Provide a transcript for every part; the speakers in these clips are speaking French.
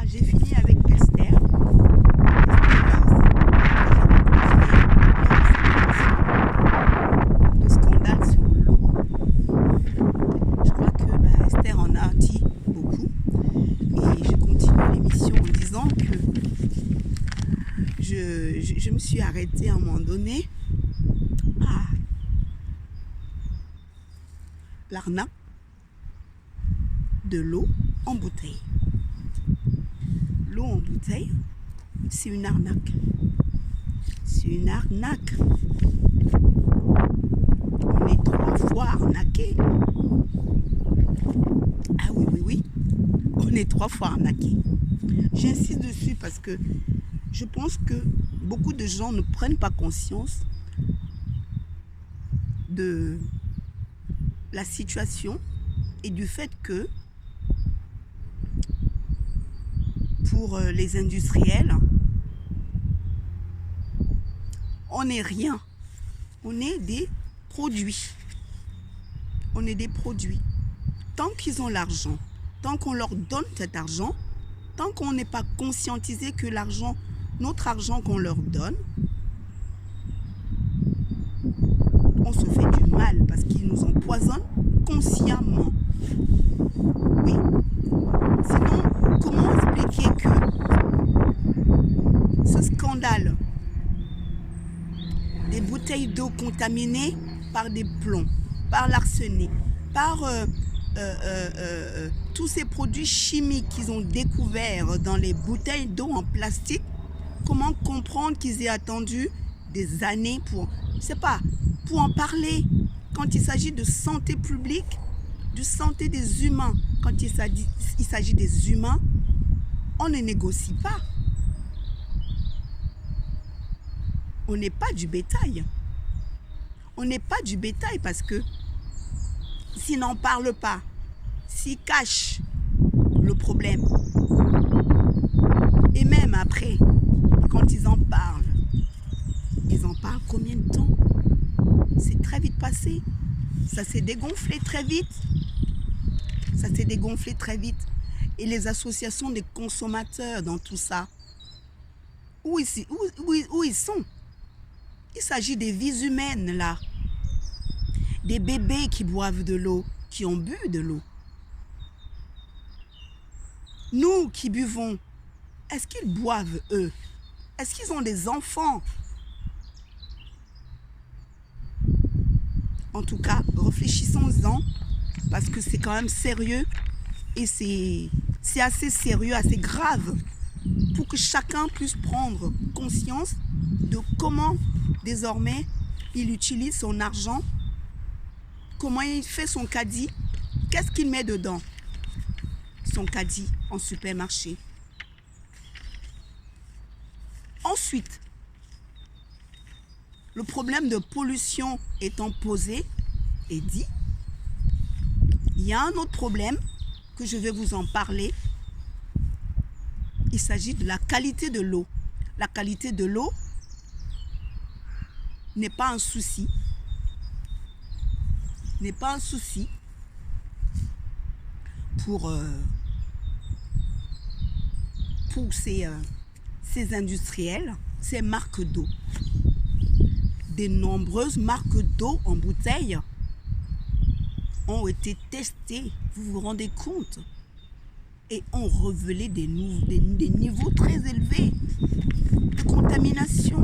Voilà, j'ai fini avec Esther. Le scandale sur l'eau. Je crois que Esther en a dit beaucoup. Et je continue l'émission en disant que je me suis arrêtée à un moment donné à l'arnaque de l'eau en bouteille. L'eau en bouteille, c'est une arnaque. C'est une arnaque. On est 3 fois arnaqué. Ah oui, oui, oui. On est 3 fois arnaqué. J'insiste dessus parce que je pense que beaucoup de gens ne prennent pas conscience de la situation et du fait que pour les industriels, on n'est rien. On est des produits. On est des produits. Tant qu'ils ont l'argent, tant qu'on leur donne cet argent, tant qu'on n'est pas conscientisé que l'argent, notre argent qu'on leur donne, on se fait du mal parce qu'ils nous empoisonnent consciemment. Oui. Sinon, comment expliquer que ce scandale des bouteilles d'eau contaminées par des plombs, par l'arsenic, par tous ces produits chimiques qu'ils ont découverts dans les bouteilles d'eau en plastique, comment comprendre qu'ils aient attendu des années pour, je sais pas, pour en parler quand il s'agit de santé publique, de santé des humains. Quand il s'agit des humains, on ne négocie pas. On n'est pas du bétail. On n'est pas du bétail parce que s'ils n'en parlent pas, s'ils cachent le problème, et même après, quand ils en parlent combien de temps? C'est très vite passé. Ça s'est dégonflé très vite. Ça s'est dégonflé très vite. Et les associations des consommateurs dans tout ça, où ils sont? Il s'agit des vies humaines là. Des bébés qui boivent de l'eau, qui ont bu de l'eau. Nous qui buvons, est-ce qu'ils boivent eux? Est-ce qu'ils ont des enfants? En tout cas, réfléchissons-en parce que c'est quand même sérieux et c'est assez sérieux, assez grave pour que chacun puisse prendre conscience de comment désormais il utilise son argent, comment il fait son caddie, qu'est-ce qu'il met dedans, son caddie en supermarché. Ensuite, le problème de pollution étant posé et dit, il y a un autre problème que je vais vous en parler. Il s'agit de la qualité de l'eau. La qualité de l'eau n'est pas un souci. N'est pas un souci pour ces industriels, ces marques d'eau. De nombreuses marques d'eau en bouteille ont été testées, vous vous rendez compte, et ont révélé des niveaux très élevés de contamination.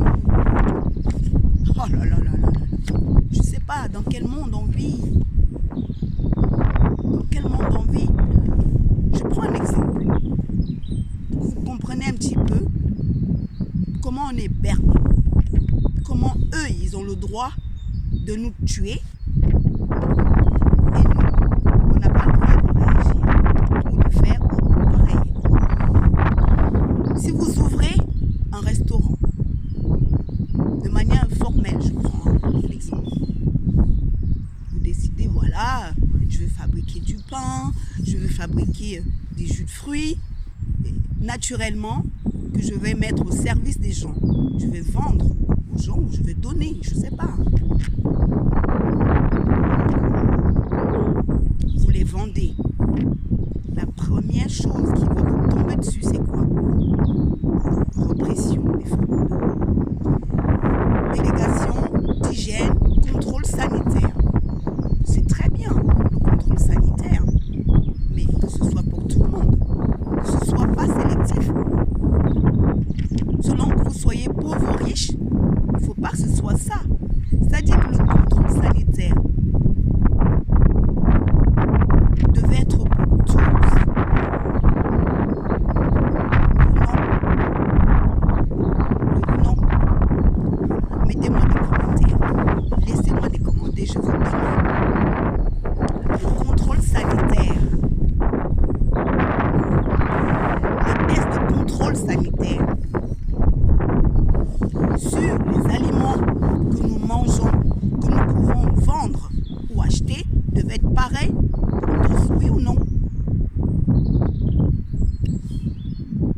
Oh là là là là là. Je ne sais pas dans quel monde on vit. Dans quel monde on vit. Je prends un exemple. Vous comprenez un petit peu comment on est berné. Comment eux, ils ont le droit de nous tuer. Et nous, on n'a pas le droit de réagir ou de faire pareil. Si vous ouvrez un restaurant, de manière informelle, je prends l'exemple. Vous décidez, voilà, je vais fabriquer du pain, je vais fabriquer des jus de fruits, et naturellement, que je vais mettre au service des gens. Je vais vendre aux gens ou je vais donner, je ne sais pas. Vous les vendez. la première chose qui va vous tomber dessus, c'est quoi? Répression des fraudes. Délégation d'hygiène, contrôle sanitaire. C'est très bien, le contrôle sanitaire, mais que ce soit pour tout le monde, que ce soit pas sélectif. Selon que vous soyez pauvre ou riche, il ne faut pas que ce soit ça. C'est-à-dire que le contrôle sanitaire devait être pour tous. Non. Mettez-moi des commentaires. Laissez-moi des commentaires, je vous demande. Le contrôle sanitaire. Les tests de contrôle sanitaire sur les aliments que nous mangeons, que nous pouvons vendre ou acheter, devaient être pareils pour tous, oui ou non?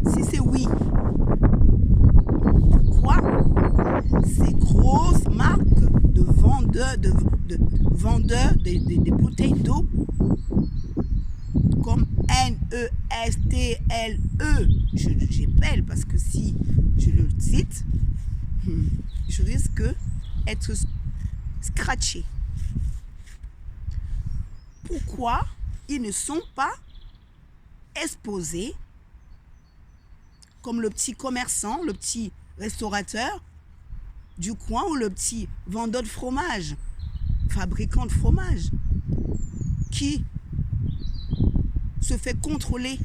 Si c'est oui, pourquoi ces grosses marques de vendeurs des bouteilles d'eau comme Nestle, j'appelle parce que si je le cite, je risque d'être scratché. Pourquoi ils ne sont pas exposés comme le petit commerçant, le petit restaurateur du coin ou le petit vendeur de fromage, fabricant de fromage, qui se fait contrôler,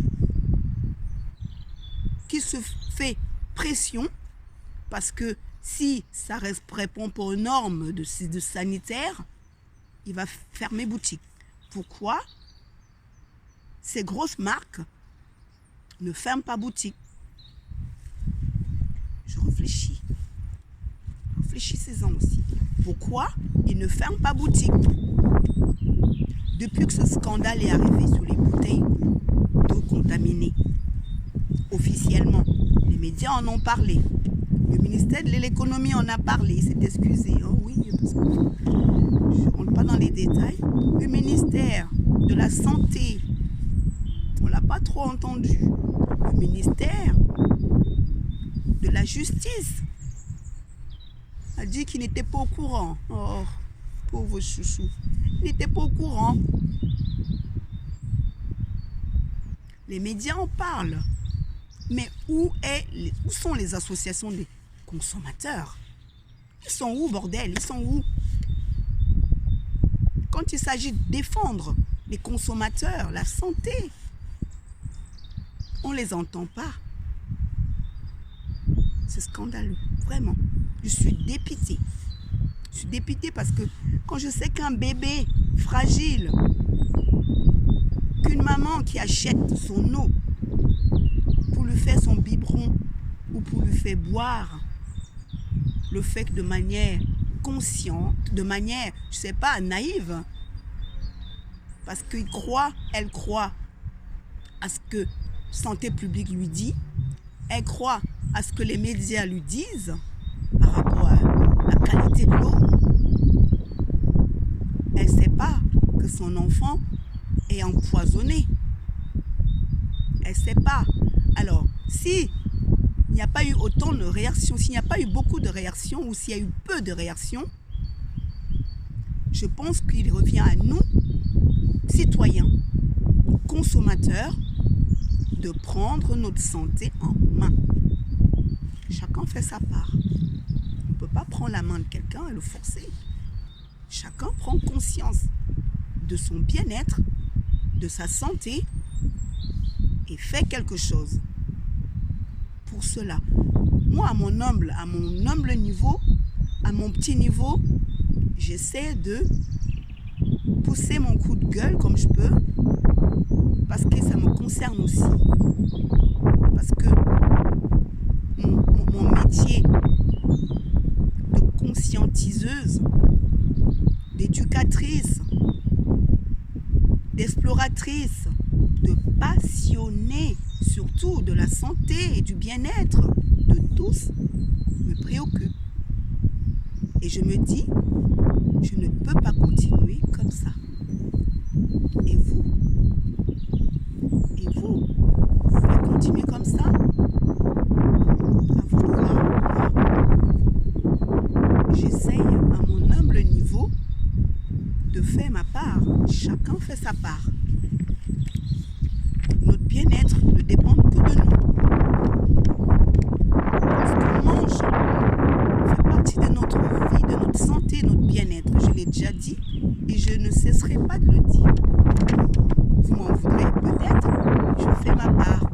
qui se fait pression, parce que si ça répond pour une norme de sanitaire, il va fermer boutique. Pourquoi ces grosses marques ne ferment pas boutique? Je réfléchis. Réfléchissez-en aussi. Pourquoi ils ne ferment pas boutique? Depuis que ce scandale est arrivé sur les bouteilles d'eau contaminée, officiellement, les médias en ont parlé. Le ministère de l'économie en a parlé, il s'est excusé. Oh oui, parce que je ne rentre pas dans les détails. Le ministère de la Santé, on ne l'a pas trop entendu. Le ministère de la Justice a dit qu'il n'était pas au courant. Oh, pauvre chouchou. Il n'était pas au courant. Les médias en parlent. Mais où sont les associations des consommateurs? Ils sont où, bordel? Ils sont où? Quand il s'agit de défendre les consommateurs, la santé, on ne les entend pas. C'est scandaleux, vraiment. Je suis dépitée. Je suis dépitée parce que quand je sais qu'un bébé fragile, qu'une maman qui achète son eau pour lui faire son biberon ou pour lui faire boire, le fait que de manière consciente, de manière, je ne sais pas, naïve, parce qu'elle croit à ce que Santé publique lui dit, elle croit à ce que les médias lui disent par rapport à la qualité de l'eau. Elle ne sait pas que son enfant est empoisonné. Elle ne sait pas. Alors, s'il n'y a pas eu autant de réactions, s'il n'y a pas eu beaucoup de réactions ou s'il y a eu peu de réactions, je pense qu'il revient à nous, citoyens, consommateurs, de prendre notre santé en main. Chacun fait sa part. On ne peut pas prendre la main de quelqu'un et le forcer. Chacun prend conscience de son bien-être, de sa santé et fait quelque chose. Pour cela, moi, à mon humble niveau, à mon petit niveau, j'essaie de pousser mon coup de gueule comme je peux, parce que ça me concerne aussi. Parce que mon métier de conscientiseuse, d'éducatrice, d'exploratrice, de passionnée, surtout de la santé et du bien-être de tous, me préoccupe. Et je me dis, je ne peux pas continuer comme ça. Et vous? chacun fait sa part. Notre bien-être ne dépend que de nous. Ce qu'on mange fait partie de notre vie, de notre santé, de notre bien-être. Je l'ai déjà dit et je ne cesserai pas de le dire. Vous m'en voudrez peut-être, je fais ma part.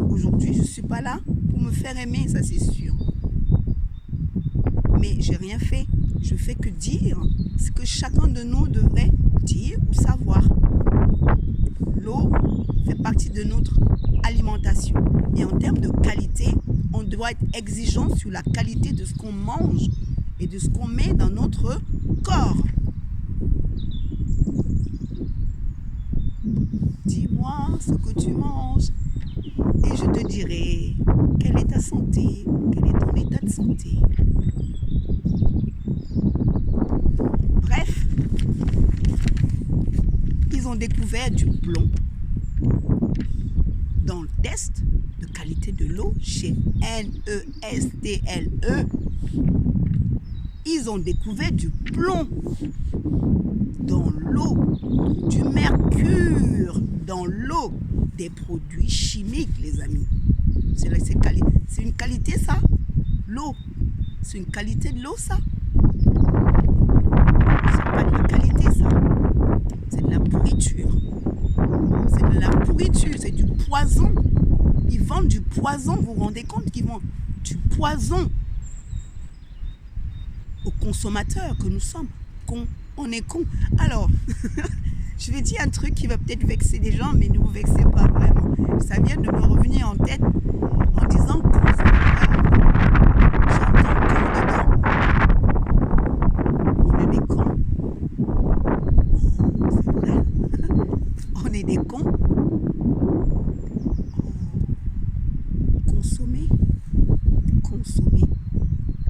Aujourd'hui, je ne suis pas là pour me faire aimer, ça c'est sûr. Mais j'ai rien fait. Je fais que dire ce que chacun de nous devrait dire ou savoir. L'eau fait partie de notre alimentation. Et en termes de qualité, on doit être exigeant sur la qualité de ce qu'on mange et de ce qu'on met dans notre corps. Dis-moi ce que tu manges et je te dirai quelle est ta santé, quel est ton état de santé. Bref, ils ont découvert du plomb dans le test de qualité de l'eau chez Nestle. Ils ont découvert du plomb dans l'eau, du mercure dans l'eau, des produits chimiques, les amis. C'est une qualité, ça? L'eau. C'est une qualité de l'eau, ça? C'est pas de la qualité, ça. C'est de la pourriture. C'est de la pourriture, c'est du poison. Ils vendent du poison, vous vous rendez compte qu'ils vendent du poison aux consommateurs que nous sommes. On est cons. Alors, je vais dire un truc qui va peut-être vexer des gens, mais ne vous vexez pas vraiment. Ça vient de me revenir en tête en disant consommateur. J'entends con dedans. On est des cons. C'est vrai. On est des cons. Consommer.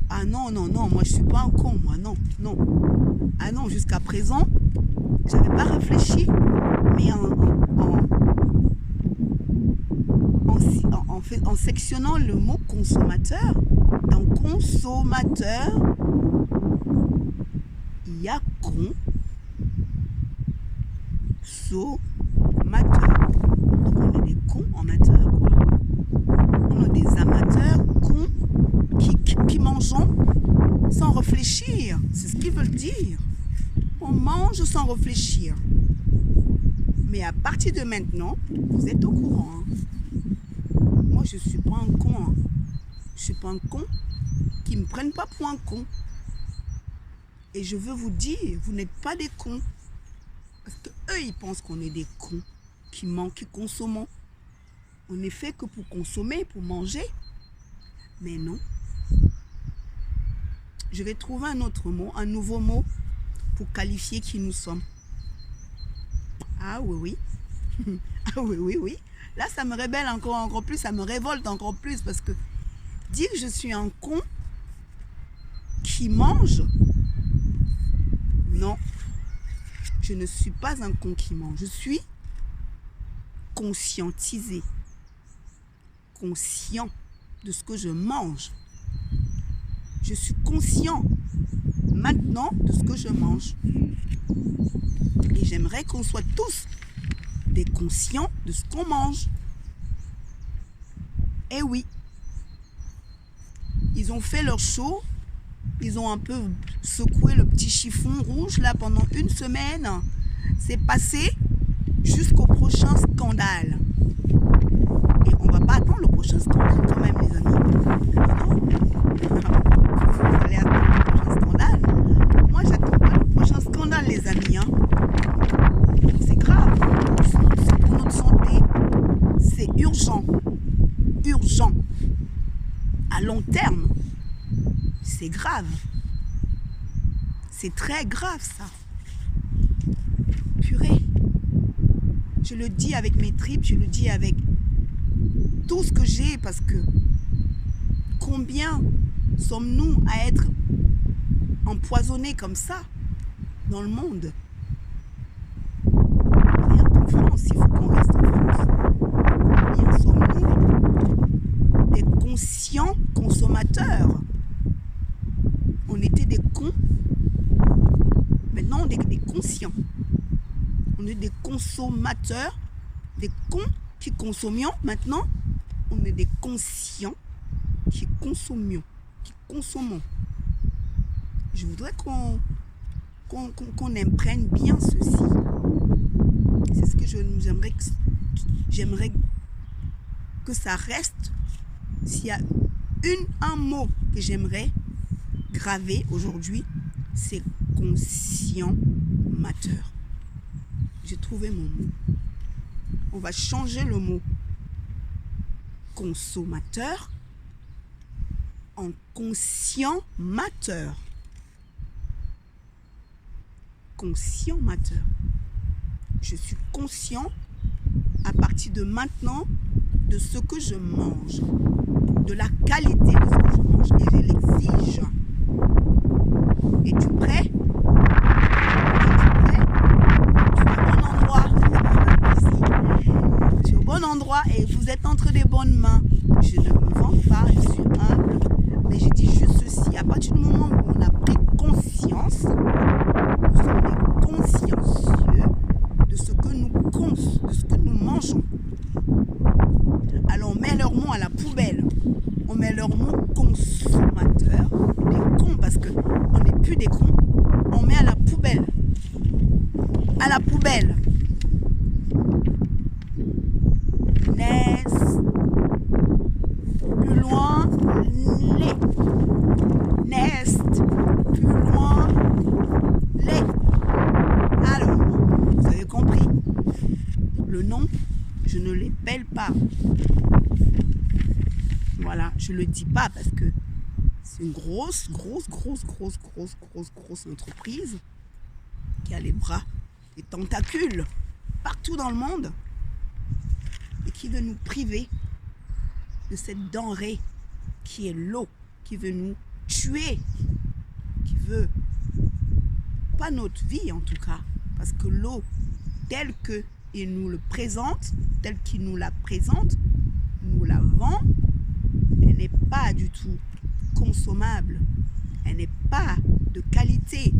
Ah non, moi je suis pas un con, moi, non. Ah non, jusqu'à présent, j'avais pas réfléchi, mais en sectionnant le mot consommateur, dans consommateur, il y a con, mateur. Donc on est des cons amateurs, quoi. On est des amateurs cons qui mangeons sans réfléchir. C'est ce qu'ils veulent dire. On mange sans réfléchir. Mais à partir de maintenant, vous êtes au courant. Hein. Moi, je ne suis pas un con. Hein. Je ne suis pas un con. Qui ne me prennent pas pour un con. Et je veux vous dire, vous n'êtes pas des cons. Parce qu'eux, ils pensent qu'on est des cons. Qui consommons. On n'est fait que pour consommer, pour manger. Mais non. Je vais trouver un autre mot, un nouveau mot pour qualifier qui nous sommes. Ah oui. Ah oui. Là, ça me rébelle encore plus, ça me révolte encore plus parce que dire que je suis un con qui mange, non, je ne suis pas un con qui mange. Je suis conscientisé, conscient de ce que je mange. Je suis conscient maintenant de ce que je mange. Et j'aimerais qu'on soit tous des conscients de ce qu'on mange. Eh oui. Ils ont fait leur show. Ils ont un peu secoué le petit chiffon rouge là pendant une semaine. C'est passé jusqu'au prochain scandale. Et on ne va pas attendre le prochain scandale quand même, les amis. Vous allez attendre le prochain scandale. Moi, j'attends pas le prochain scandale, les amis. Hein. C'est grave. C'est pour notre santé. C'est urgent. Urgent. À long terme. C'est grave. C'est très grave, ça. Purée. Je le dis avec mes tripes, je le dis avec tout ce que j'ai, parce que combien sommes-nous à être empoisonnés comme ça dans le monde? Rien qu'en France, il faut qu'on reste en France. Combien sommes-nous des conscients consommateurs? On était des cons. Maintenant, on est des conscients. consommateurs, des cons qui consommions. Maintenant, on est des conscients qui consommons. Je voudrais qu'on imprègne bien ceci. C'est ce que j'aimerais que ça reste. S'il y a un mot que j'aimerais graver aujourd'hui, c'est consommateur. J'ai trouvé mon mot. On va changer le mot consommateur en conscienmateur. Conscienmateur. Je suis conscient à partir de maintenant de ce que je mange, de la qualité de ce que je mange, et je l'exige. Es-tu prêt? Tu es au bon endroit et vous êtes entre des bonnes mains. Je ne me vante pas, je suis humble, mais je dis juste ceci. À partir du moment où on a pris conscience, nous sommes consciencieux de ce que nous mangeons. Alors on met leur mot à la poubelle. On met leur mot consommateur, des cons, parce qu'on n'est plus des cons. On met à la poubelle. À la poubelle. Naissent. Plus loin, les. Nest. Plus loin, les. Alors, vous avez compris. Le nom, je ne l'appelle pas. Voilà, je ne le dis pas parce que c'est une grosse entreprise qui a les bras, les tentacules partout dans le monde et qui veut nous priver de cette denrée qui est l'eau, qui veut nous tuer, qui veut pas notre vie en tout cas, parce que l'eau telle qu'il nous le présente, telle qu'il nous la présente, nous la vend, elle n'est pas du tout consommable, elle n'est pas de qualité,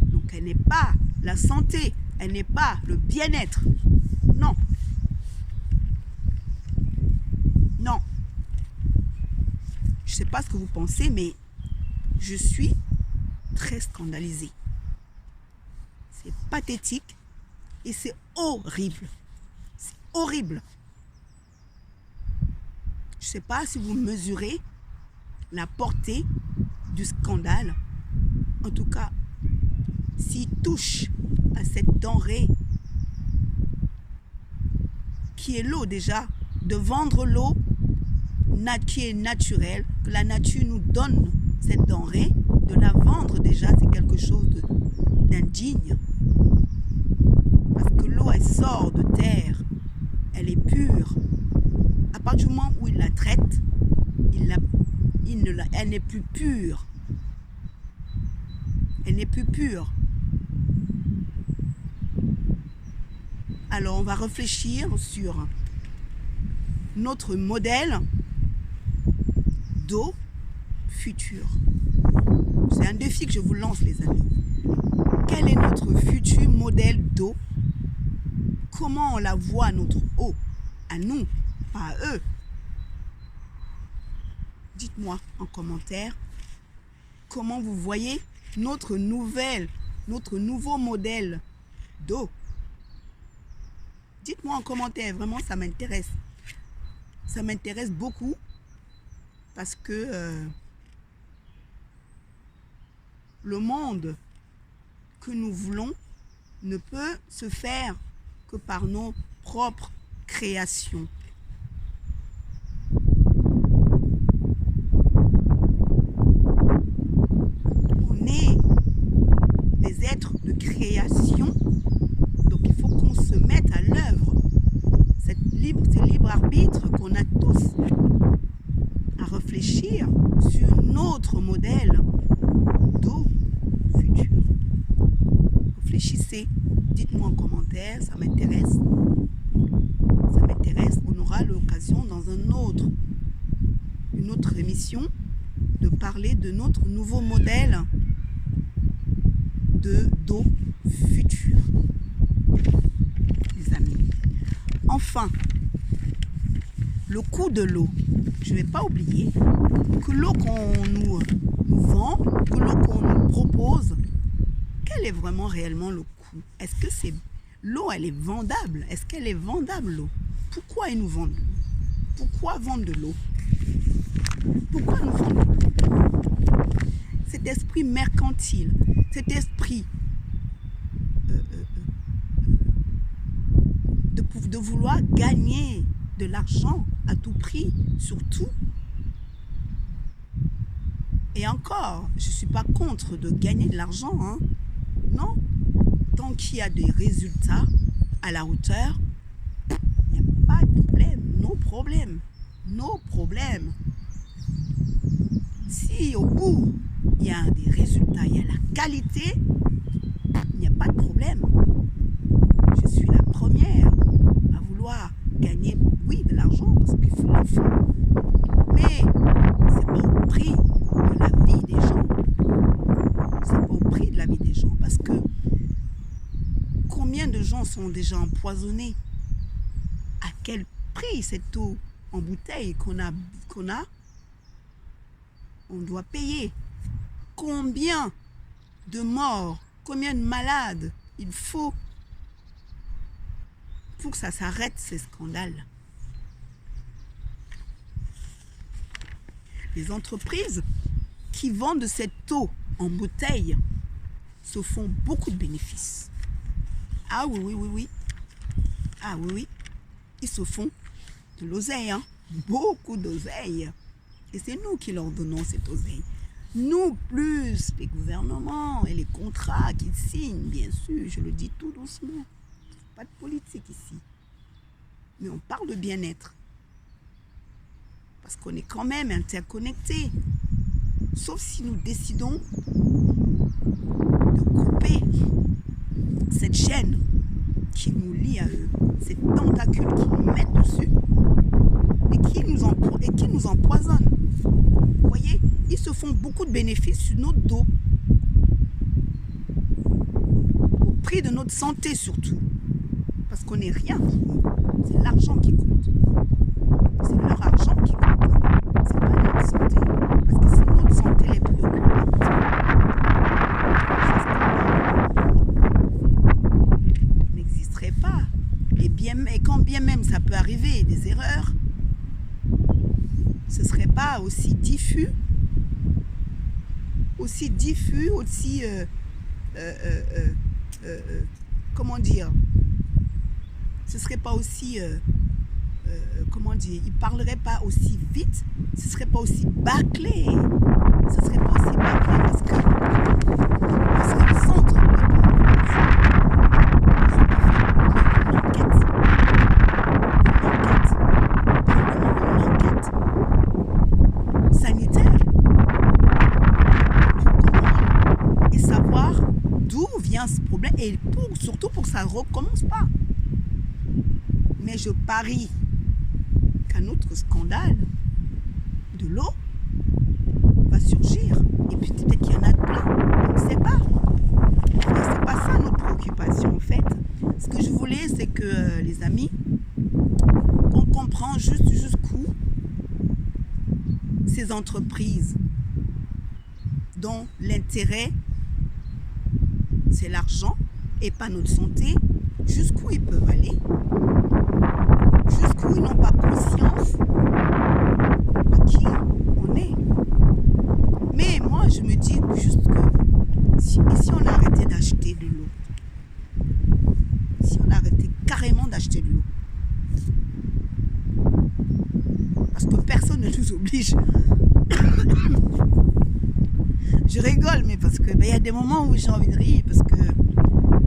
donc elle n'est pas la santé, elle n'est pas le bien-être, non. Non. Je ne sais pas ce que vous pensez, mais je suis très scandalisée. C'est pathétique et c'est horrible. C'est horrible. Je ne sais pas si vous mesurez la portée du scandale. En tout cas, s'il touche à cette denrée qui est l'eau déjà, de vendre l'eau qui est naturelle, que la nature nous donne cette denrée, de la vendre déjà, c'est quelque chose d'indigne. Parce que l'eau, elle sort de terre, elle est pure. À partir du moment où il la traite, elle n'est plus pure. Elle n'est plus pure. Alors on va réfléchir sur notre modèle d'eau future. C'est un défi que je vous lance, les amis. Quel est notre futur modèle d'eau? Comment on la voit, notre eau? À nous, pas à eux. Dites-moi en commentaire comment vous voyez notre nouveau modèle d'eau. Dites-moi en commentaire, vraiment ça m'intéresse. Ça m'intéresse beaucoup parce que le monde que nous voulons ne peut se faire que par nos propres créations. On est des êtres de création, donc il faut qu'on se mette à l'œuvre. C'est libre arbitre qu'on a tous à réfléchir sur notre modèle d'eau future. Réfléchissez, dites-moi en commentaire, ça m'intéresse. Ça m'intéresse. On aura l'occasion dans une autre émission de parler de notre nouveau modèle d'eau future. Les Enfin, le coût de l'eau. Je ne vais pas oublier que l'eau qu'on nous vend, que l'eau qu'on nous propose, quel est vraiment réellement le coût? Est-ce que c'est l'eau, elle est vendable? Est-ce qu'elle est vendable, l'eau? Pourquoi ils nous vendent? Pourquoi vendre de l'eau? Pourquoi nous vendre de l'eau? Cet esprit mercantile, cet esprit de vouloir gagner de l'argent à tout prix, surtout. Et encore, je ne suis pas contre de gagner de l'argent, hein. Non. Tant qu'il y a des résultats à la hauteur, il n'y a pas de problème. No problème. No problème. Si au bout, il y a des résultats, il y a la qualité, il n'y a pas de problème. Je suis la première à vouloir gagner, oui, de l'argent, parce qu'il faut le faire. Mais c'est pas au prix de la vie des gens. C'est pas au prix de la vie des gens. Parce que combien de gens sont déjà empoisonnés? À quel prix cette eau en bouteille qu'on a, on doit payer? Combien de morts, combien de malades il faut pour que ça s'arrête, ces scandales? Les entreprises qui vendent cette eau en bouteille se font beaucoup de bénéfices. Ah oui, oui, oui, oui. Ah oui, oui. Ils se font de l'oseille, hein? Beaucoup d'oseille. Et c'est nous qui leur donnons cette oseille. Nous, plus les gouvernements et les contrats qu'ils signent, bien sûr, je le dis tout doucement. Pas de politique ici. Mais on parle de bien-être. Parce qu'on est quand même interconnectés. Sauf si nous décidons de couper cette chaîne qui nous lie à eux, cette tentacule qui nous met dessus et qui nous empoisonne. Vous voyez, ils se font beaucoup de bénéfices sur notre dos. Au prix de notre santé surtout. Parce qu'on n'est rien pour eux. C'est l'argent qui compte. C'est leur argent qui compte. C'est pas notre santé. Parce que c'est notre santé les préoccupantes. N'existerait pas. Et quand bien même ça peut arriver, des erreurs, ce ne serait pas aussi diffus, comment dire, ce serait pas aussi, comment dire, il parlerait pas aussi vite, ce serait pas aussi bâclé, ce serait pas aussi bâclé parce que ce serait le centre de la enquête sanitaire pour comprendre et savoir d'où vient ce problème et surtout pour que ça ne recommence pas. Mais je parie qu'un autre scandale de l'eau va surgir. Et puis peut-être qu'il y en a plein. On ne sait pas. Et c'est pas ça notre préoccupation en fait. Ce que je voulais, c'est que les amis, qu'on comprend jusqu'où ces entreprises dont l'intérêt c'est l'argent et pas notre santé, jusqu'où ils peuvent aller, jusqu'où ils n'ont pas conscience de qui on est. Mais moi, je me dis juste que si on arrêtait d'acheter de l'eau, si on arrêtait carrément d'acheter de l'eau, parce que personne ne nous oblige. Je rigole, mais parce que y a des moments où j'ai envie de rire, parce que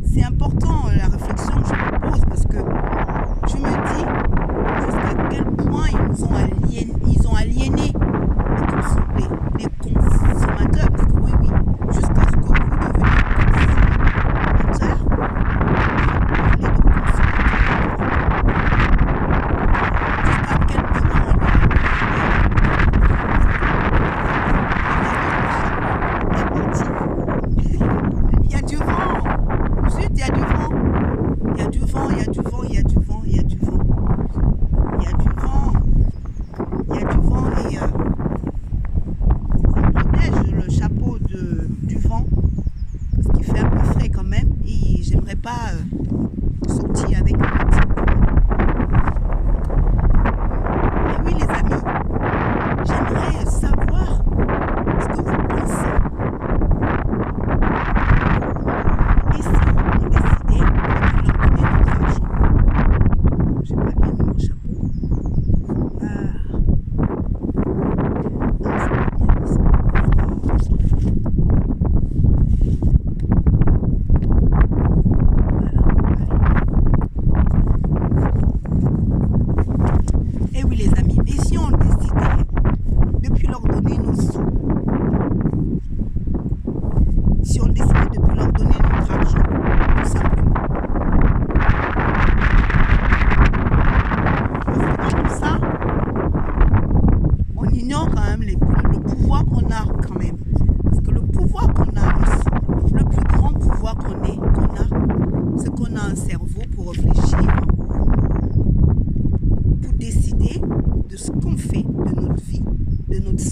c'est important la réflexion que je me pose, parce que je me dis jusqu'à quel point ils ont aliéné les consommateurs, parce que oui, jusqu'à ce que vous deveniez consommateurs, vous parlez de consommateurs. Jusqu'à quel point il y a du vent. Ensuite, il y a du vent. Il y a du vent, il y a du vent, il y a du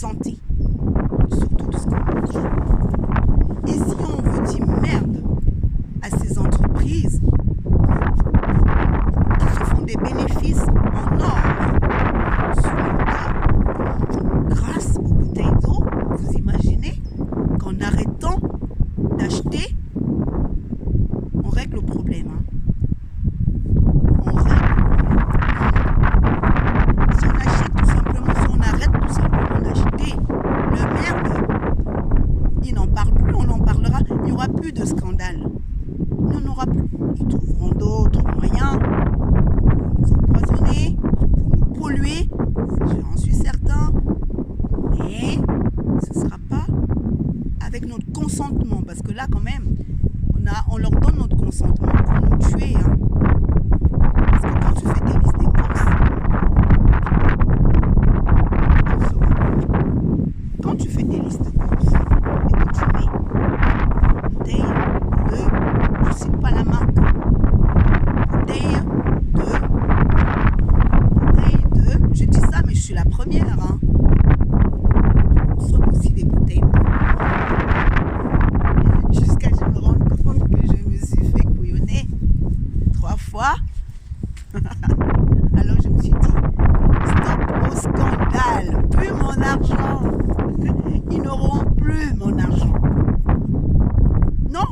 santé, surtout de ce qu'on mange. Et si on veut dire merde à ces entreprises qui se font des bénéfices en or sur le dos grâce aux bouteilles d'eau, vous imaginez qu'en arrêtant d'acheter, on règle le problème. On règle. Si on achète tout simplement, si on arrête tout simplement d'acheter le merde, ils n'en parlent plus, on en parlera, il n'y aura plus de scandale. Il n'y en aura plus. Ils trouveront d'autres moyens pour nous empoisonner, pour nous polluer, j'en suis certain, mais ce ne sera pas avec notre consentement, parce que là quand même, on leur donne notre consentement pour nous tuer. Parce que quand tu fais tes listes des courses, quand tu fais tes listes de courses et que tu mets bouteille de, je ne cite pas la marque, bouteille de, je dis ça mais je suis la première. Je consomme aussi des bouteilles d'eau. Jusqu'à ce que je me rende compte que je me suis fait couillonner 3 fois. Alors je me suis dit, stop au scandale, plus mon argent. Ils n'auront plus mon argent. Non,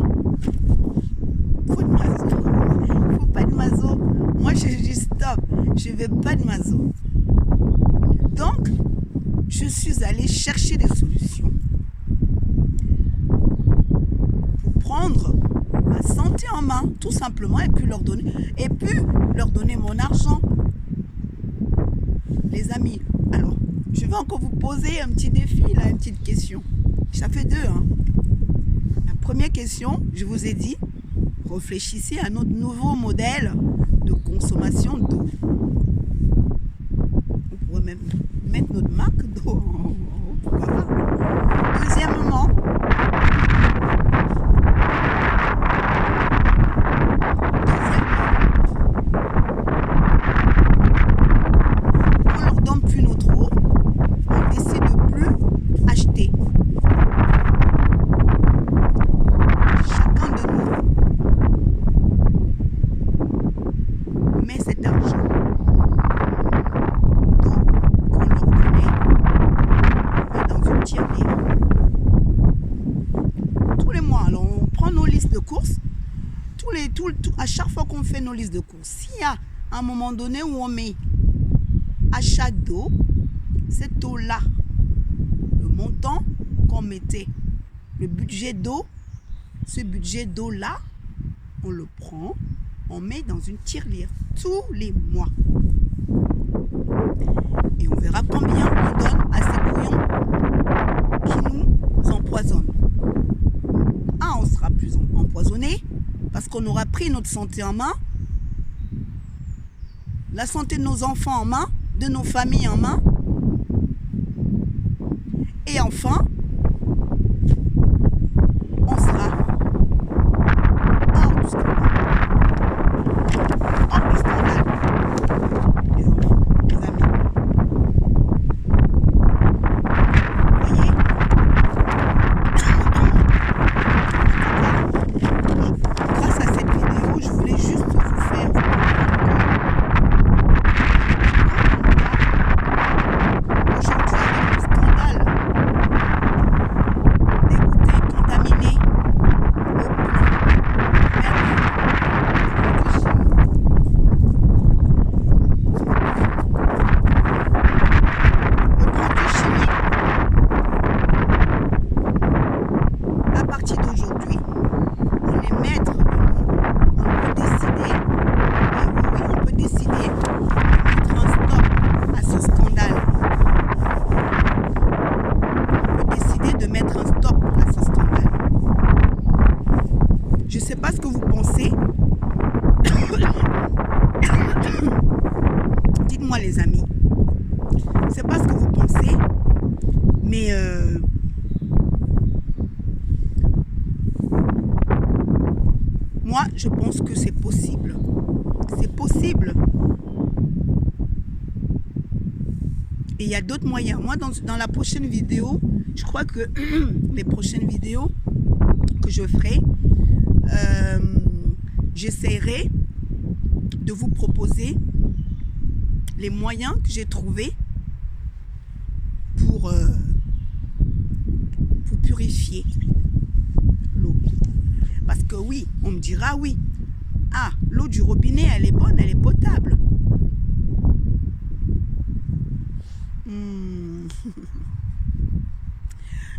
faut de mazo. Faut pas de mazo. Moi je dis stop, je veux pas de mazo. Donc, je suis allée chercher des solutions pour prendre ma santé en main, tout simplement, et puis leur donner mon argent. Les amis, alors, je vais encore vous poser un petit défi, là, une petite question. Ça fait 2, La première question, je vous ai dit, réfléchissez à notre nouveau modèle de consommation d'eau. On pourrait même mettre notre marque d'eau en haut. Deuxièmement, on leur donne plus notre eau, on décide de plus acheter. Chacun de nous met cet argent d'eau qu'on leur donnait dans une tirelire. Tous les mois, alors on prend nos listes de courses. À chaque fois qu'on fait nos listes de courses, s'il y a un moment donné où on met achat d'eau, cette eau-là, le montant qu'on mettait, le budget d'eau, ce budget d'eau-là, on le prend, on met dans une tirelire tous les mois. Et on verra combien on donne à ces couillons qui nous empoisonnent. On sera plus empoisonné parce qu'on aura pris notre santé en main, la santé de nos enfants en main, de nos familles en main. Et enfin, on sera hors du scandale. Hors du scandale. Les enfants, les amis. Vous voyez? Grâce à cette vidéo, je voulais juste vous faire aujourd'hui avec le scandale des bouteilles contaminées au produits chimiques. À partir d'aujourd'hui, on est maître de nous. On peut décider, et oui, on peut décider de mettre un stop à ce scandale. On peut décider de mettre un stop à ce scandale. Je ne sais pas ce que vous pensez. Dites-moi les amis. Je ne sais pas ce que vous pensez, mais moi je pense que c'est possible. C'est possible. Et il y a d'autres moyens. Moi, dans la prochaine vidéo, je crois que les prochaines vidéos que je ferai, j'essaierai de vous proposer les moyens que j'ai trouvés pour purifier l'eau. Parce que oui, on me dira oui. Ah, l'eau du robinet, elle est bonne, elle est potable.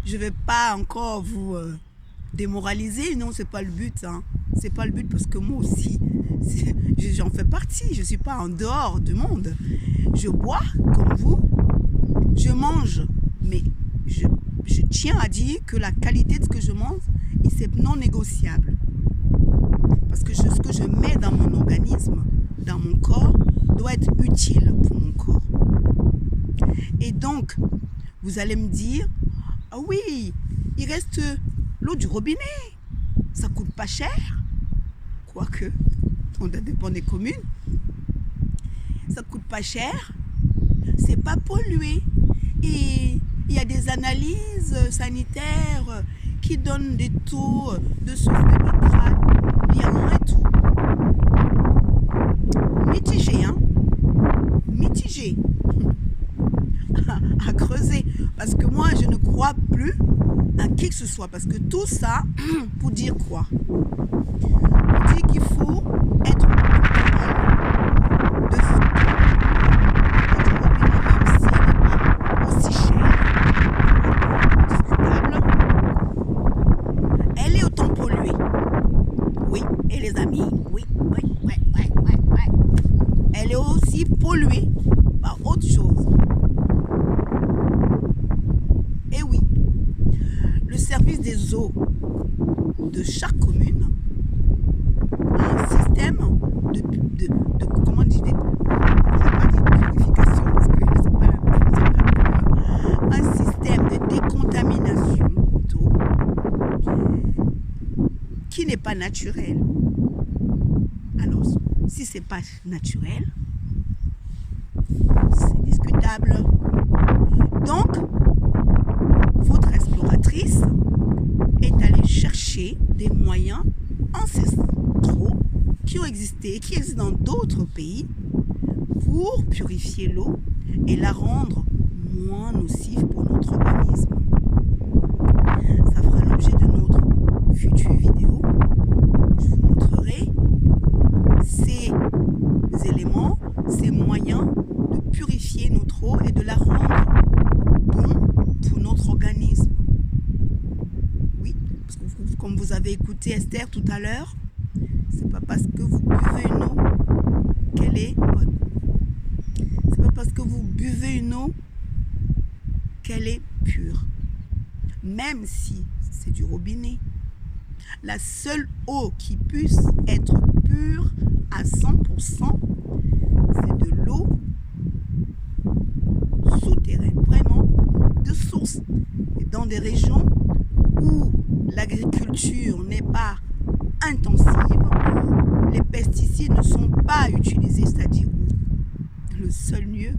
Je vais pas encore vous démoraliser. Non, c'est pas le but. Hein. C'est pas le but parce que moi aussi, j'en fais partie. Je suis pas en dehors du monde. Je bois comme vous. Je mange. Mais je tiens à dire que la qualité de ce que je mange, c'est non négociable. Parce que ce que je mets dans mon organisme, dans mon corps, doit être utile pour mon corps. Et donc, vous allez me dire, ah oui, il reste l'eau du robinet. Ça coûte pas cher. Quoique, on dépend des communes. Ça coûte pas cher. C'est pas pollué. Et il y a des analyses sanitaires qui donnent des taux de source de nitrate bien et tout. Mitigé, hein? Mitigé. À creuser. Parce que moi, je ne crois plus à qui que ce soit. Parce que tout ça, pour dire quoi? Pour dire qu'il faut être au contrôle de ce même si elle n'est pas aussi chère, discutable, elle est autant polluée. Oui, et les amis, oui. Elle est aussi polluée par autre chose. Et oui, le service des eaux de chaque commune a un système de comment dire, je ne vais pas dire de purification parce que c'est pas la même chose, un système de décontamination d'eau qui n'est pas naturel. Alors, si c'est pas naturel, c'est discutable. Donc, votre exploratrice est allée chercher des moyens ancestraux qui ont existé et qui existent dans d'autres pays pour purifier l'eau et la rendre moins nocive pour notre organisme. Ça fera l'objet de notre future vidéo. Je vous montrerai ces éléments, ces moyens de purifier notre eau et de la rendre bon pour notre organisme. Oui, parce que comme vous avez écouté Esther tout à l'heure, c'est pas parce que vous buvez une eau qu'elle est bonne. C'est pas parce que vous buvez une eau qu'elle est pure. Même si c'est du robinet. La seule eau qui puisse être pure à 100%, c'est de l'eau souterraine, vraiment de source. Et dans des régions où l'agriculture n'est pas intensive, où les pesticides ne sont pas utilisés, c'est-à-dire le seul lieu,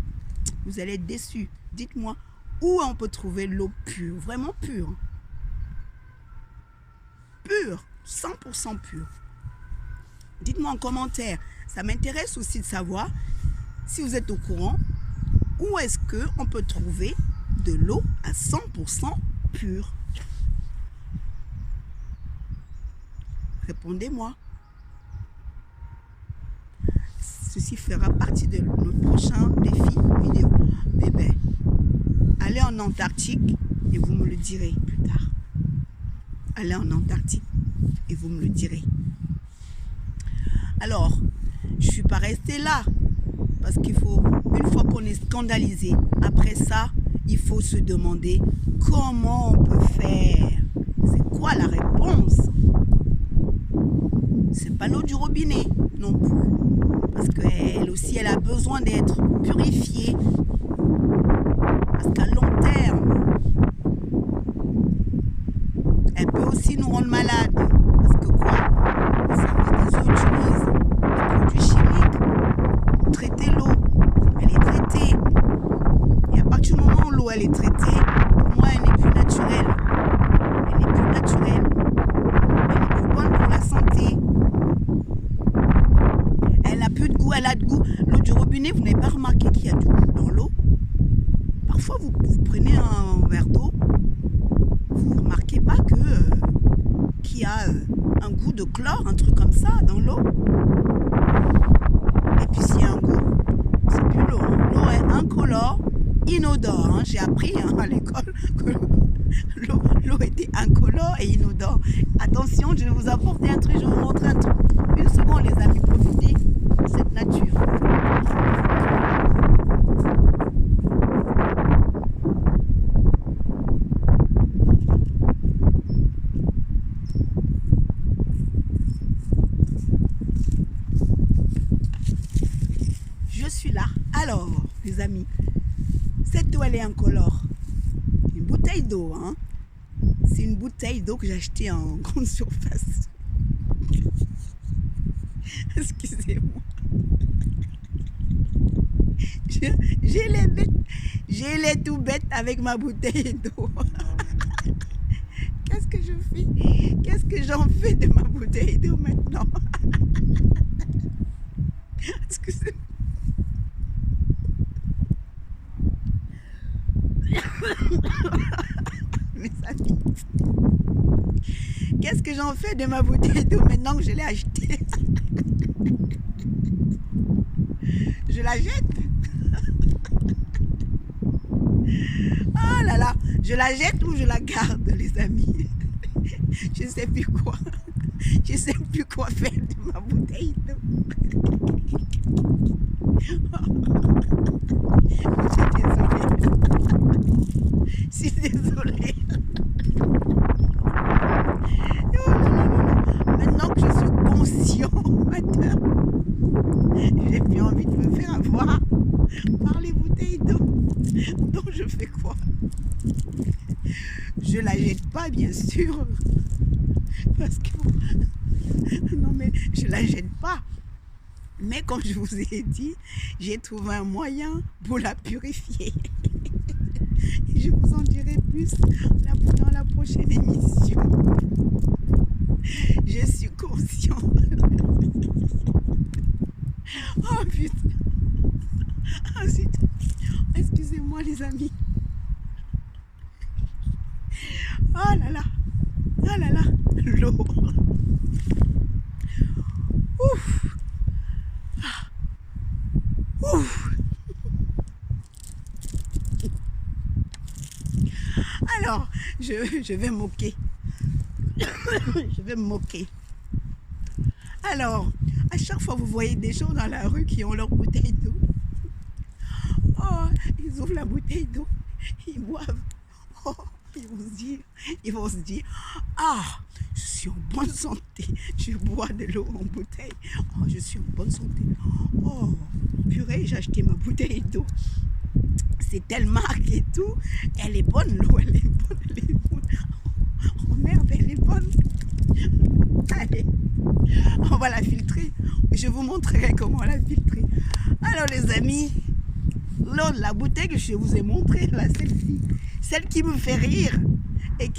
vous allez être déçus. Dites-moi où on peut trouver l'eau pure, vraiment pure. Pure, 100% pure. Dites-moi en commentaire. Ça m'intéresse aussi de savoir si vous êtes au courant où est-ce qu'on peut trouver de l'eau à 100% pure. Répondez-moi. Ceci fera partie de notre prochain défi vidéo. Eh bien, allez en Antarctique et vous me le direz plus tard. Allez en Antarctique et vous me le direz. Alors, je ne suis pas restée là. Parce qu'il faut, une fois qu'on est scandalisé, après ça, il faut se demander comment on peut faire. C'est quoi la réponse? C'est pas l'eau du robinet non plus. Parce qu'elle aussi, elle a besoin d'être purifiée. Parce qu'à long terme, elle peut aussi nous rendre malades. Parce que quoi? Le service des eaux utilise des produits chimiques pour traiter l'eau. Elle est traitée. Il n'y a pas mal est traitée, pour moi, elle n'est plus naturelle. Elle n'est plus naturelle. Elle n'est plus bonne pour la santé. Elle a plus de goût, elle a de goût. L'eau du robinet, vous n'avez pas remarqué qu'il y a du goût dans l'eau? Parfois, vous prenez un verre d'eau, vous ne remarquez pas qu'il y a un goût de chlore, un truc comme ça dans l'eau. Et puis s'il y a un goût, c'est plus l'eau. L'eau est incolore, inodore. Hein. J'ai appris à l'école que l'eau était incolore et inodore. Attention, je vais vous apporter un truc, je vais vous montrer un truc. Une seconde les amis, profitez de cette nature. Je suis là. Alors, les amis, cette eau, elle est incolore. Une bouteille d'eau, hein. C'est une bouteille d'eau que j'ai achetée en grande surface. Excusez-moi. J'ai les tout bêtes avec ma bouteille d'eau. Qu'est-ce que je fais? Qu'est-ce que j'en fais de ma bouteille d'eau maintenant? Excusez-moi. Mes amis, qu'est-ce que j'en fais de ma bouteille d'eau maintenant que je l'ai achetée? Je la jette? Oh là là, je la jette ou je la garde, les amis? Je sais plus quoi. Je sais plus quoi faire de ma bouteille d'eau. Je suis désolée. Oh là là là. Maintenant que je suis consciente, j'ai plus envie de me faire avoir par les bouteilles d'eau. Donc je fais quoi? Je la jette pas, bien sûr. Parce que... Non mais je la jette pas. Mais comme je vous ai dit, j'ai trouvé un moyen pour la purifier. Et je vous en dirai plus dans la prochaine émission. Je suis consciente. Oh putain. Excusez-moi les amis. Oh là là. Oh là là. L'eau. Ouf. Ouf. Alors, je vais moquer. Je vais me moquer. Alors, à chaque fois vous voyez des gens dans la rue qui ont leur bouteille d'eau. Oh, ils ouvrent la bouteille d'eau, ils boivent. Oh, ils vont se dire, ah, je suis en bonne santé. Je bois de l'eau en bouteille. Oh, je suis en bonne santé. Oh, purée, j'ai acheté ma bouteille d'eau. C'est telle marque et tout. Elle est bonne, l'eau, elle est bonne, elle est bonne. Oh merde, elle est bonne. Allez, on va la filtrer. Je vous montrerai comment la filtrer. Alors les amis, l'eau de la bouteille que je vous ai montrée, là, celle-ci, celle qui me fait rire et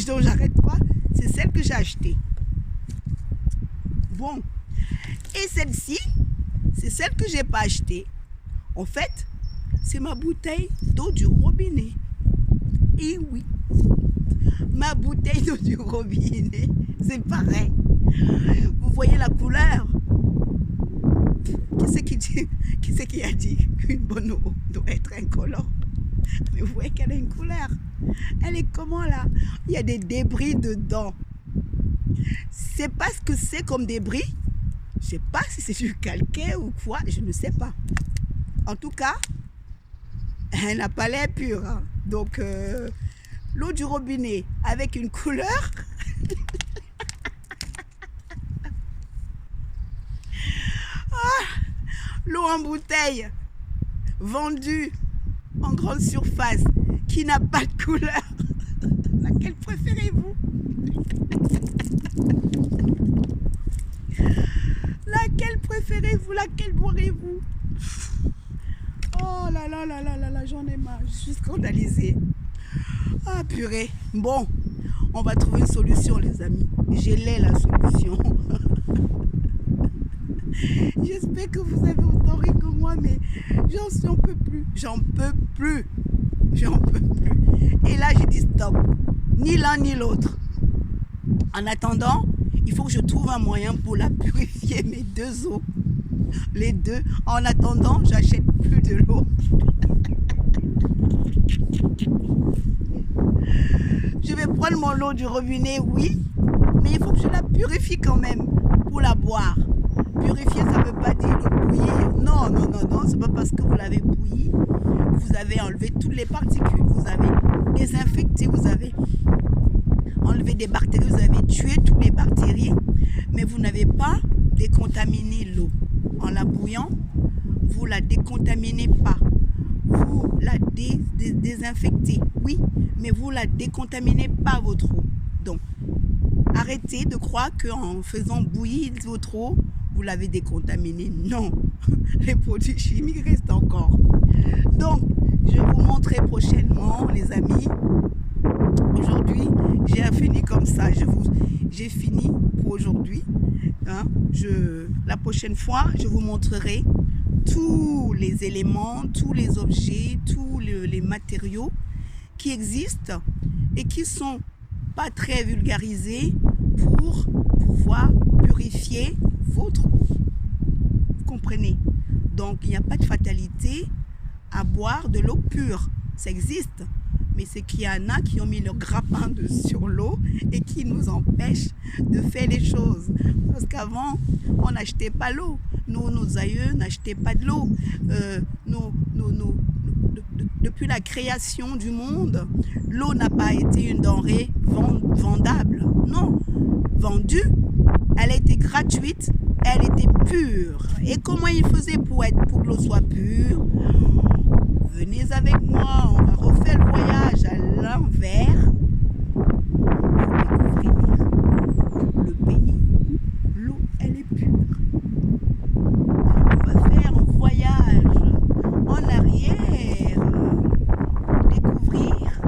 dont j'arrête pas, c'est celle que j'ai achetée. Bon, et celle-ci, c'est celle que j'ai pas achetée. En fait, c'est ma bouteille d'eau du robinet. Et oui, ma bouteille d'eau du robinet, c'est pareil. Vous voyez la couleur? Qui c'est qui a dit qu'une bonne eau doit être incolore? Mais vous voyez qu'elle a une couleur. Elle est comment là? Il y a des débris dedans. C'est pas ce que c'est comme débris. Je sais pas si c'est du calcaire ou quoi, je ne sais pas. En tout cas, elle n'a pas l'air pure. Hein. Donc, l'eau du robinet avec une couleur. Ah, l'eau en bouteille, vendue en grande surface, qui n'a pas de couleur. Laquelle préférez-vous? Laquelle préférez-vous? Laquelle boirez-vous? Oh là là là là là là, j'en ai marre. Je suis scandalisée. Ah purée. Bon, on va trouver une solution, les amis. J'ai la solution. J'espère que vous avez autant ri que moi, mais j'en peux plus. J'en peux plus. J'en peux plus. Et là, j'ai dit stop. Ni l'un ni l'autre. En attendant, il faut que je trouve un moyen pour la purifier, mes deux eaux. Les deux. En attendant, j'achète plus de l'eau. Je vais prendre mon eau du robinet, oui, mais il faut que je la purifie quand même pour la boire. Purifier, ça ne veut pas dire le bouillir. Non, non, non, non, c'est pas parce que vous l'avez bouilli, vous avez enlevé toutes les particules, vous avez désinfecté, vous avez enlevé des bactéries, vous avez tué toutes les bactéries, mais vous n'avez pas décontaminé l'eau. En la bouillant, vous la décontaminez pas. Vous la désinfectez, oui, mais vous la décontaminez pas votre eau. Donc, arrêtez de croire qu'en faisant bouillir votre eau, vous l'avez décontaminée. Non, les produits chimiques restent encore. Donc, je vais vous montrer prochainement, les amis. Aujourd'hui, j'ai fini comme ça. J'ai fini pour aujourd'hui. Hein. La prochaine fois, je vous montrerai tous les éléments, tous les objets, tous les matériaux qui existent et qui sont pas très vulgarisés pour pouvoir purifier votre eau. Vous comprenez? Donc, il n'y a pas de fatalité à boire de l'eau pure. Ça existe. Mais c'est qu'il y en a qui ont mis leur grappin sur l'eau et qui nous empêchent de faire les choses. Parce qu'avant, on n'achetait pas l'eau. Nos aïeux n'achetaient pas de l'eau. Depuis la création du monde, l'eau n'a pas été une denrée vendable. Non, vendue, elle était gratuite, elle était pure. Et comment il faisait pour que l'eau soit pure? Venez avec moi, on va refaire le voyage à l'envers pour découvrir le pays où l'eau, elle est pure. On va faire un voyage en arrière pour découvrir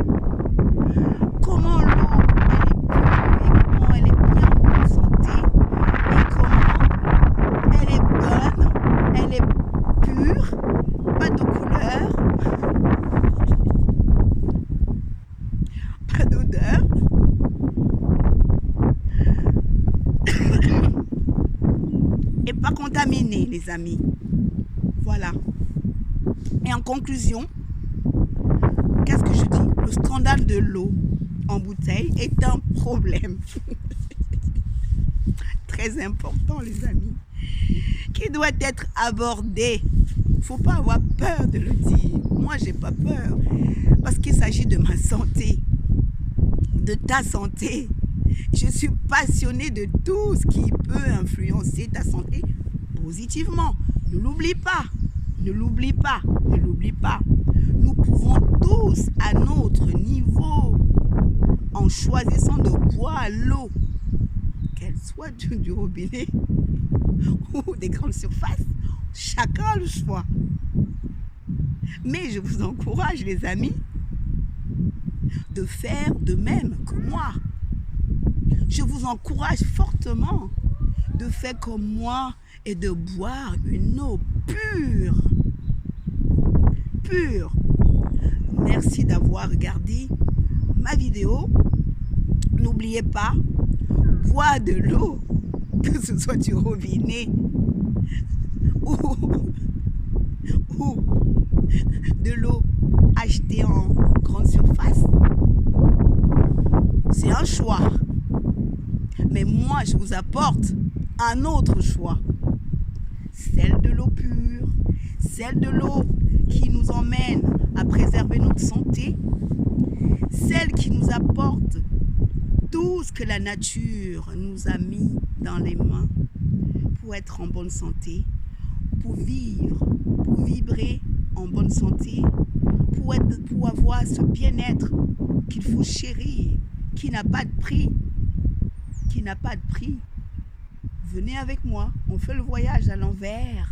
comment l'eau, elle est pure et comment elle est bien pour la santé et comment elle est bonne, elle est pure, pas de couleur. Pas d'odeur. Et pas contaminé, les amis. Voilà. Et en conclusion, qu'est-ce que je dis? Le scandale de l'eau en bouteille est un problème très important, les amis, qui doit être abordé. Il ne faut pas avoir peur de le dire. Moi, j'ai pas peur parce qu'il s'agit de ma santé, de ta santé. Je suis passionnée de tout ce qui peut influencer ta santé positivement. Ne l'oublie pas, ne l'oublie pas, ne l'oublie pas. Nous pouvons tous, à notre niveau, en choisissant de boire l'eau, qu'elle soit du robinet ou des grandes surfaces, chacun a le choix. Mais je vous encourage, les amis, de faire de même que moi. Je vous encourage fortement de faire comme moi et de boire une eau pure. Pure. Merci d'avoir regardé ma vidéo. N'oubliez pas, boire de l'eau, que ce soit du robinet ou de l'eau achetée en grande surface, c'est un choix. Mais moi, je vous apporte un autre choix. Celle de l'eau pure, celle de l'eau qui nous emmène à préserver notre santé, celle qui nous apporte tout ce que la nature nous a mis dans les mains pour être en bonne santé, pour vivre, pour vibrer en bonne santé, pour avoir ce bien-être qu'il faut chérir, qui n'a pas de prix, qui n'a pas de prix. Venez avec moi, on fait le voyage à l'envers.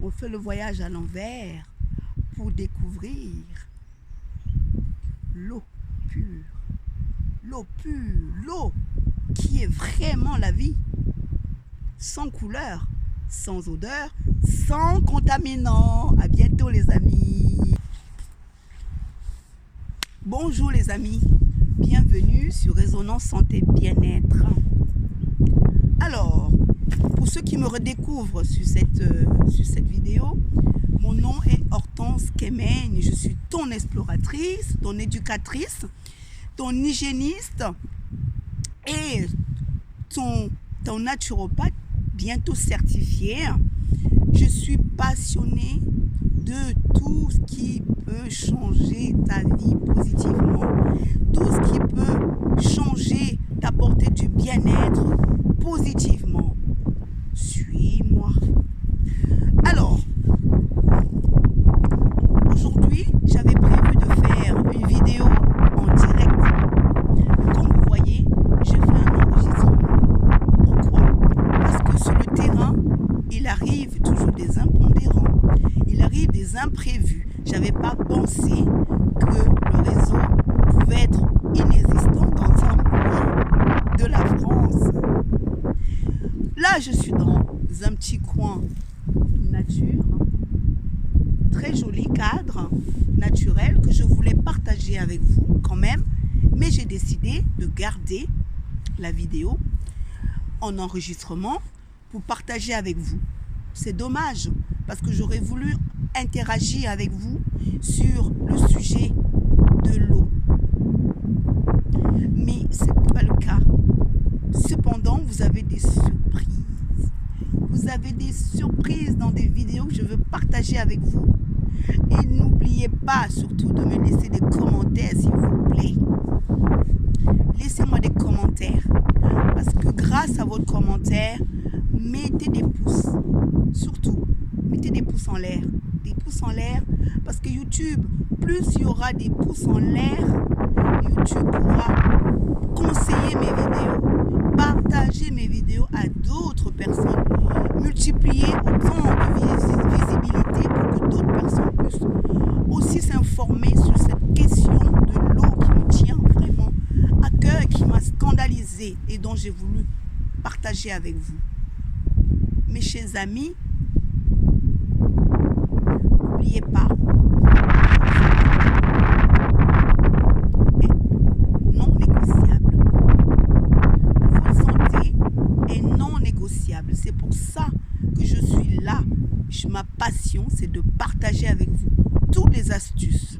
On fait le voyage à l'envers pour découvrir l'eau pure. L'eau pure, l'eau qui est vraiment la vie. Sans couleur, sans odeur, sans contaminant. À bientôt les amis. Bonjour les amis. Bienvenue sur Résonance Santé Bien-être. Alors, pour ceux qui me redécouvrent sur cette vidéo, mon nom est Hortense Kemeigne. Je suis ton exploratrice, ton éducatrice, ton hygiéniste et ton naturopathe bientôt certifié. Je suis passionnée de tout ce qui peut changer ta vie positivement, tout ce qui peut changer, t'apporter du bien-être positivement. Suis-moi. Alors, aujourd'hui, j'avais prévu de faire une vidéo en direct. Comme vous voyez, je fais un enregistrement. Pourquoi? Parce que sur le terrain, il arrive toujours des impondérants. Il arrive des imprévus. Je n'avais pas pensé que le réseau pouvait être inexistant dans un coin de la France. Là, je suis dans un petit coin nature, très joli cadre naturel que je voulais partager avec vous quand même, mais j'ai décidé de garder la vidéo en enregistrement pour partager avec vous. C'est dommage parce que j'aurais voulu interagir avec vous sur le sujet de l'eau. Mais ce n'est pas le cas. Cependant, vous avez des surprises. Vous avez des surprises dans des vidéos que je veux partager avec vous. Et n'oubliez pas surtout de me laisser des commentaires s'il vous plaît. Laissez-moi des commentaires. Parce que grâce à votre commentaire, mettez des pouces. Surtout, mettez des pouces en l'air. Des pouces en l'air. Parce que YouTube, plus il y aura des pouces en l'air, YouTube pourra conseiller mes vidéos, partager mes vidéos à d'autres personnes, multiplier autant de visibilité pour que d'autres personnes puissent aussi s'informer sur cette question de l'eau qui me tient vraiment à cœur, qui m'a scandalisée et dont j'ai voulu partager avec vous. Mes chers amis, n'oubliez pas, non négociable. Votre santé est non négociable. C'est pour ça que je suis là. Ma passion, c'est de partager avec vous toutes les astuces